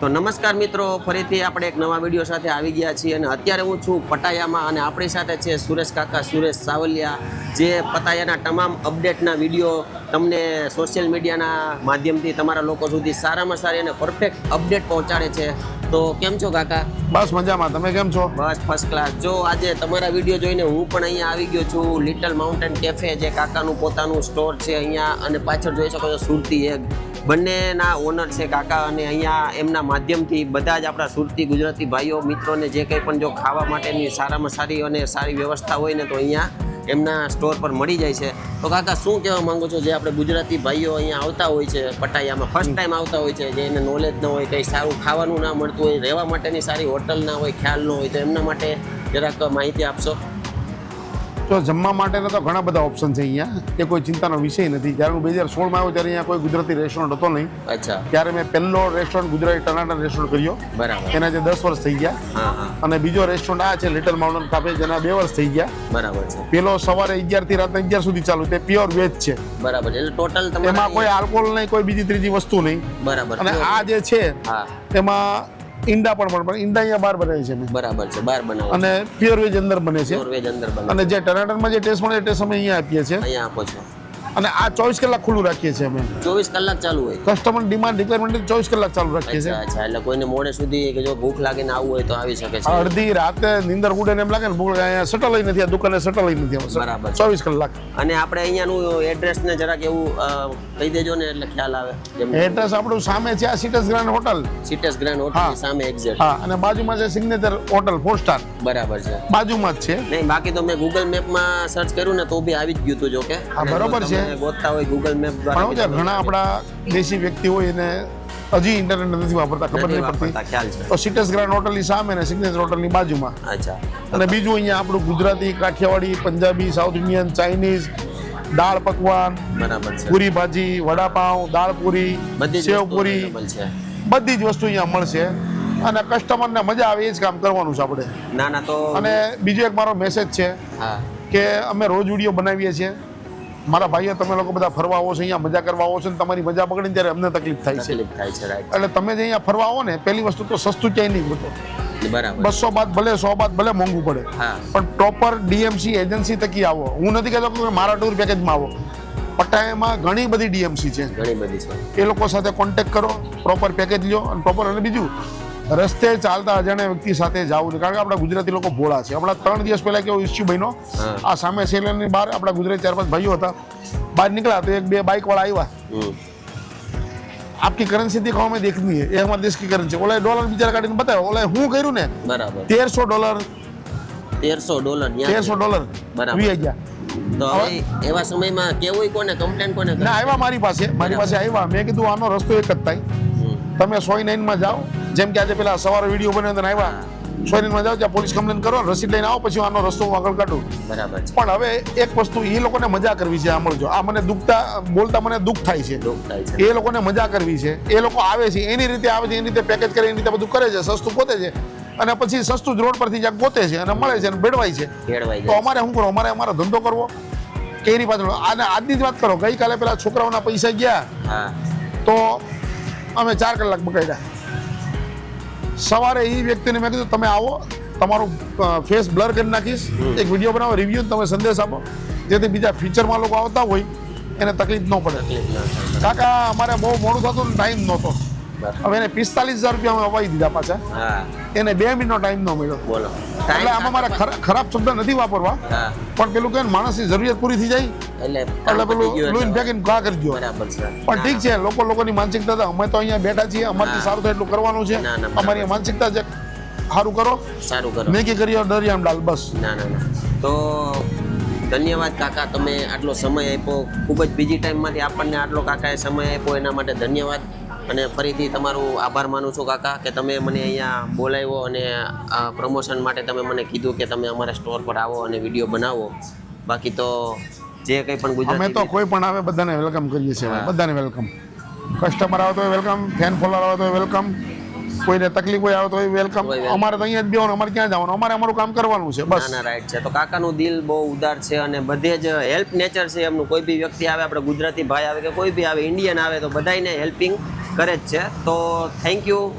તો નમસ્કાર મિત્રો, ફરીથી આપણે એક નવા વિડીયો સાથે આવી ગયા છીએ અને અત્યારે હું છું પટાયામાં અને આપણી સાથે છે સુરેશ કાકા, સુરેશ સાવલિયા, જે પટાયાના તમામ અપડેટના વિડીયો તમને સોશિયલ મીડિયાના માધ્યમથી તમારા લોકો સુધી સારામાં સારી અને પરફેક્ટ અપડેટ પહોંચાડે છે. તો કેમ છો કાકા? બસ મજામાં, તમે કેમ છો? બસ ફર્સ્ટ ક્લાસ. જો આજે તમારા વિડીયો જોઈને હું પણ અહીંયા આવી ગયો છું લિટલ માઉન્ટેન કેફે, જે કાકાનું પોતાનું સ્ટોર છે અહીંયા, અને પાછળ જોઈ શકો છો સુરતી એગ. બંનેના ઓનર છે કાકા, અને અહીંયા એમના માધ્યમથી બધા જ આપણા સુરતી ગુજરાતી ભાઈઓ મિત્રોને જે કંઈ પણ જો ખાવા માટેની સારામાં સારી અને સારી વ્યવસ્થા હોય ને તો અહીંયા એમના સ્ટોર પર મળી જાય છે. તો કાકા શું કહેવા માંગો છો, જે આપણે ગુજરાતી ભાઈઓ અહીંયા આવતા હોય છે પટાયામાં, ફર્સ્ટ ટાઈમ આવતા હોય છે, જે એને નોલેજ ન હોય, કંઈ સારું ખાવાનું ના મળતું હોય, રહેવા માટેની સારી હોટલ ના હોય, ખ્યાલ ન હોય, તો એમના માટે જરાક માહિતી આપશો? તો જમવા માટેના તો ઘણા બધા ઓપ્શન છે અહીંયા, એ કોઈ ચિંતાનો વિષય નથી. જ્યારે હું 2016માં આવ્યો ત્યારે અહીંયા કોઈ ગુજરાતી રેસ્ટોરન્ટ હતો નહીં. અચ્છા. ત્યારે મેં પહેલો રેસ્ટોરન્ટ ગુજરાતી ટનાટન રેસ્ટોરન્ટ કર્યો. બરાબર. એના જે 10 વર્ષ થઈ ગયા. હા હા. અને બીજો રેસ્ટોરન્ટ આ છે લિટલ માઉન્ટેન કાફે, જેના 2 વર્ષ થઈ ગયા. બરાબર છે. પેલો સવારે 11 થી રાતના 11 સુધી ચાલુ, તે પ્યોર વેજ છે. બરાબર. એટલે ટોટલ એમાં કોઈ આલ્કોહોલ નહીં, કોઈ બીજી ત્રીજી વસ્તુ નહીં. બરાબર. અને આ જે છે હા, એમાં ઈંડા પણ ઈંડા અહીંયા બહાર બનાવે છે મેં. બરાબર છે, બહાર બનાવો અને પ્યોર વેજ અંદર બને છે. પ્યોર વેજ અંદર બને. અને જે ટનાટનમાં જે ટેસ્ટ મળે એ ટેસ્ટ અમે અહીંયા આપીએ છીએ. અહીંયા આપો છો. અને આ 24 કલાક ખુલ્લું રાખીએ છીએ અમે. 24 કલાક ચાલુ હોય? કસ્ટમર ડિમાન્ડ રિક્વાયરમેન્ટ 24 કલાક ચાલુ રાખીએ છીએ. અચ્છા. એટલે કોઈને મોડે સુધી કે જો ભૂખ લાગે ને આવવું હોય તો આવી શકે છે? અડધી રાતે નીંદર ઉડે ને એમ લાગે ને ભૂખ લાગે, અહીંયા શટલ નથી, આ દુકાને શટલ નથી. બરાબર. 24 કલાક. અને આપણે અહીંયાનું એડ્રેસ ને જરાક એવું કહી દેજો ને, એટલે ખ્યાલ આવે. એડ્રેસ આપણું સામે છે, આ sitz grand hotel. Sitz grand hotel સામે એક્ઝેક્ટ. હા, અને બાજુમાં છે સિગ્નેચર હોટલ 4 સ્ટાર. બરાબર છે, બાજુમાં જ છે. નહીં બાકી તો મેં ગૂગલ મેપમાં સર્ચ કર્યું ને તો બી આવી જ ગયું હતું. જો કે હા, બરોબર છે. ગોતતા હોય ગૂગલ મેપ પણ દ્વારા. ઘણા આપણા દેશી વ્યક્તિ હોય એને હજી ઇન્ટરનેટ નથી વાપરતા, ખબર નહીં પડતી. ખ્યાલ છે. તો સિટસ ગ્રાન્ડ હોટલની સામે ને સિગ્નેચર હોટલની બાજુમાં. અચ્છા. અને બીજું અહીંયા આપણું Gujarati, Kathiawadi, Punjabi, south Indian, Chinese, dal pakwan, બરાબર છે, પૂરી ભાજી, વડાપાઉં, દાળ પૂરી, સેવ પૂરી, બધી જ વસ્તુ અહીંયા મળશે. અને કસ્ટમરને મજા આવે એ જ કામ કરવાનું છે આપણે. ના ના. તો અને બીજો એક મારો મેસેજ છે કે અમે રોજ વિડીયો બનાવીએ છીએ. મારા ભાઈઓ, તમે લોકો બધા ફરવા આવો છો, અહીંયા મજા કરવા આવો છો, ને તમારી મજા બગડીને ત્યારે અમને તકલીફ થાય છે. એટલે તમે જે અહીંયા ફરવા આવો ને, પહેલી વસ્તુ તો સસ્તું ક્યાંય નહીં મળતું. બરાબર. 200 બાદ ભલે 100 બાદ ભલે મોંઘું પડે, પણ પ્રોપર ડીએમસી એજન્સી તકી આવો. હું નથી કહેતો કે મારા ટૂર પેકેજમાં આવો. પટાયામાં ઘણી બધી ડીએમસી છે, ઘણી બધી છે. એ લોકો સાથે કોન્ટેક્ટ કરો, પ્રોપર પેકેજ લો અને પ્રોપર. અને બીજું, રસ્તે ચાલતા અજાણ્યા વ્યક્તિ સાથે જાવું નહીં, કારણ કે આપણા ગુજરાતી લોકો ભોળા છે. હમણાં 3 દિવસ પહેલા કેવો ઇસ્યુ બન્યો, આ સામે સેલરની બહાર આપણા ગુજરાતી 4-5 ભાઈઓ હતા, બહાર નીકળ્યા તો 1-2 બાઇક વાળા આવ્યા. આપકી કરન્સી दिखाओ में देखनी है, ये हमारे देश की करंसी. ओला डॉलर बिचारा काढीને બતાવ્યો. ઓલા હું કર્યું ને, બરાબર, $1300 $1300 બરાબર વી ગયા. તો એવા સમયમાં કેવું કોને કમ્પ્લેન કોને ના આવ્યા મારી પાસે આવ્યા. મેં કીધું આનો રસ્તો એક જ થાય, તમે 109 માં જાઓ. જેમ કે આજે પેલા સવારે વિડીયો બનાવ્યો તો આવ્યા 109 માં જાઓ, ત્યાં પોલીસ કમ્પ્લેન કરો, રસીદ લઈને આવો, પછી આનો રસ્તો આગળ કાઢું. બરાબર. પણ હવે એક વસ્તુ, એ લોકોને મજા કરવી છે. આ મળજો, આ મને બોલતા મને દુઃખ થાય છે. એ લોકોને મજા કરવી છે. એ લોકો આવે છે એની રીતે આવે છે, એની રીતે પેકેજ કરે, એની રીતે બધું કરે છે, સસ્તું પોતે છે. અને પછી સસ્તું જ રોડ પરથી જ્યાં ગોતે છે અને મળે છે અને ભેળવાય છે. તો અમારે શું કરો, અમારો ધંધો કરવો કે એની પાછળ. અને આજની જ વાત કરો, ગઈકાલે પેલા છોકરાઓના પૈસા ગયા તો અમે 4 કલાક બગાડ્યા. સવારે એ વ્યક્તિને મેં કીધું તમે આવો, તમારું ફેસ બ્લર કરી નાખીશ, એક વિડીયો બનાવો, રિવ્યુ, તમે સંદેશ આપો, જેથી બીજા ફ્યુચરમાં લોકો આવતા હોય એને તકલીફ ન પડે. કાકા અમારે બહુ મોડું થતું ને ટાઈમ નહોતો. હવે એને 45,000 રૂપિયા અમે અપાવી દીધા પાછા. એને 2 મિનિટનો ટાઈમ ન મળ્યો. બોલો. એટલે આમાં મારે ખરાબ શબ્દ નથી વાપરવા, પણ પેલું કે માણસની જરૂરિયાત પૂરી થઈ જાય એટલે પેલું લોહીને ફેંકીને ઘા કરી દો. પણ ઠીક છે, લોકોની માનસિકતા. અમે તો અહીંયા બેઠા છીએ, અમારથી સારું થાય એટલું કરવાનું છે. અમારી માનસિકતા છે સારું કરો, મેગી કરી દરિયામ ડાલ, બસ. ના. તો ધન્યવાદ કાકા, તમે આટલો સમય આપ્યો. ખૂબ જ બીજી ટાઈમમાંથી આપણને આટલો કાકાએ સમય આપ્યો, એના માટે ધન્યવાદ. અને ફરીથી તમારું આભાર માનું છું કાકા, કે તમે મને અહીંયા બોલાવ્યો અને પ્રમોશન માટે તમે મને કીધું કે તમે અમારા સ્ટોર પર આવો અને વિડીયો બનાવો. બાકી તો જે કંઈ પણ ગુજરાતી, અમે તો કોઈ પણ આવે બધાને વેલકમ કરીએ છીએ. બધાને વેલકમ. કસ્ટમર આવે તો વેલકમ, ફેન ફોલોઅર આવે તો વેલકમ, કોઈને તકલીફ હોય આવે તો વેલકમ. અમારે તો અહીંયા જ બેવાનું, અમારે ક્યાં જવાનું, અમારે અમારું કામ કરવાનું છે, બસ. ના રાઈટ છે. તો કાકાનું દિલ બહુ ઉદાર છે અને બધે જ હેલ્પ નેચર છે એમનું. કોઈ બી વ્યક્તિ આવે, આપણે ગુજરાતી ભાઈ આવે કે કોઈ બી આવે, ઇન્ડિયન આવે, તો બધાને હેલ્પિંગ કરે જ છે. તો થેન્ક યુ.